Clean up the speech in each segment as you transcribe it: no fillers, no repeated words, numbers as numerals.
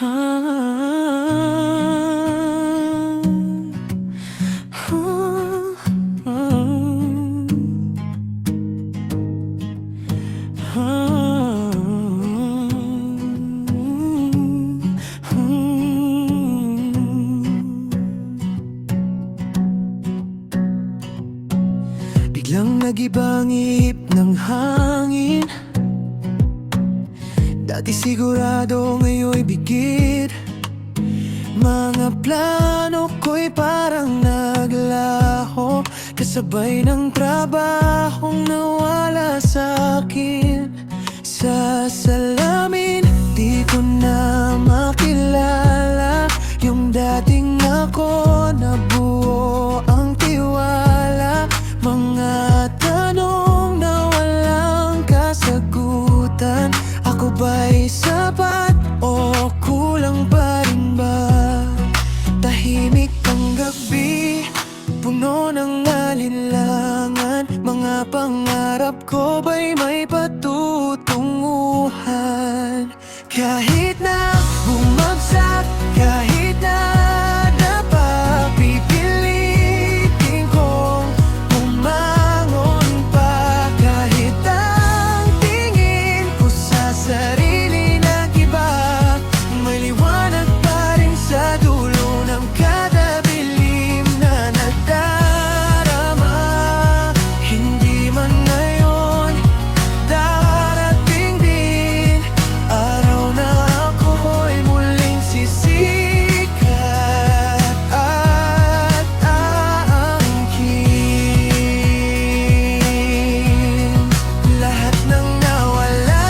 Biglang nag-ibang ihip ng hangin. Dati sigurado, ngayon'y bigit. Mga plano ko'y parang naglaho, kasabay ng trabahong nawala sa'kin. Sa salamin, di ko na makilala yung dating ako, nabuo ang tiwala. Mga tanong na walang kasagutan, ako ba'y sapat o kulang pa rin ba? Tahimik ang gabi, puno ng alinlangan. Mga pangarap ko ba'y may patutunguhan? Kahit na bumagsak, kahit na napapipilitin kong bumangon pa, kahit ang tingin ko sa sarili nag-iba, may liwanag pa rin sa dulo ng kada dilim na nadarama. Hindi man ngayon, darating din araw na ako'y muling sisikat at aangkin. Lahat ng nawala,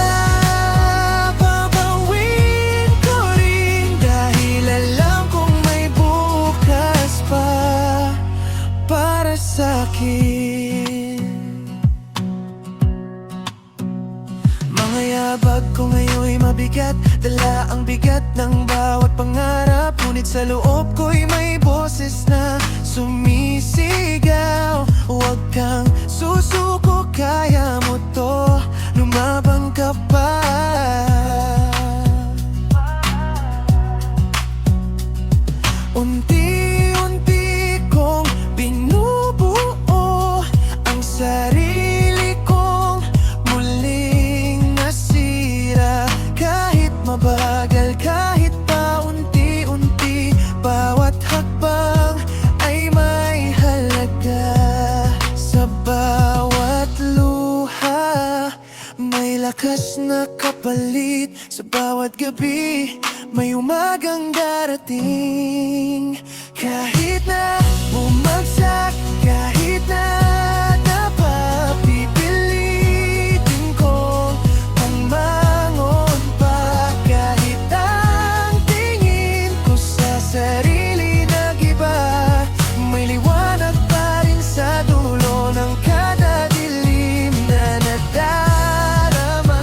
babawin ko rin, dahil alam kong may bukas pa para sa'kin. Mga yabag ko ngayon'y mabigat, dala ang bigat ng bawat pangarap. Ngunit sa loob ko'y may boses na sumisigaw, huwag kang susuko, kaya mo to, lumaban ka pa. Unti-unti kong binubuo ang sarili kong muling nasira. Kahit mabagal, kahit paunti-unti, bawat hakbang ay may halaga. Sa bawat luha, may lakas na kapalit. Sa bawat gabi, may umagang darating. Kahit na bumagsak, kahit na napapipilitin kong bumangon pa, kahit ang tingin ko sa sarili nag-iba, may liwanag pa rin sa dulo ng kada dilim na nadarama.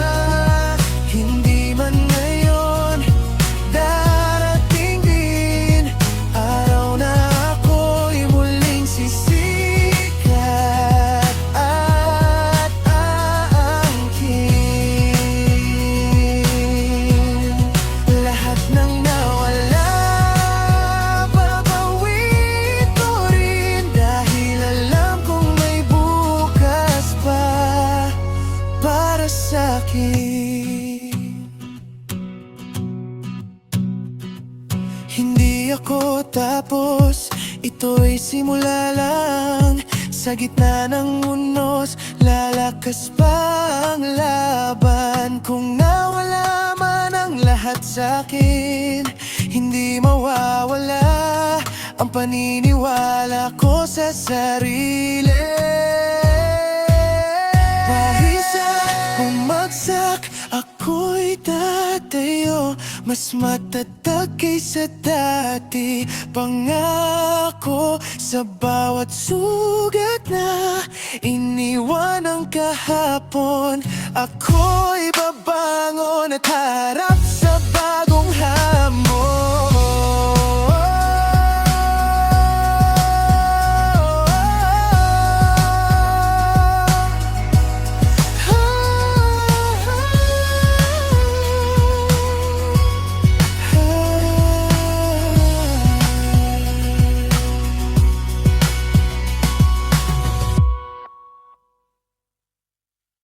Hindi man ngayon, darating din araw na ako'y muling sisikat at aangkin. Lahat ng nawala, babawin ko rin, dahil alam kong may bukas pa para sa'kin. Hindi ako tapos, ito'y simula lang. Sa gitna ng unos, lalakas pa ang laban. Kung nawala man ang lahat sa'kin, hindi mawawala ang paniniwala ko sa sarili. Dahil sa bumagsak, ako'y tatayo, mas matatag kaysa dati. Pangako sa bawat sugat na iniwan ng kahapon, ako'y babangon at harap sa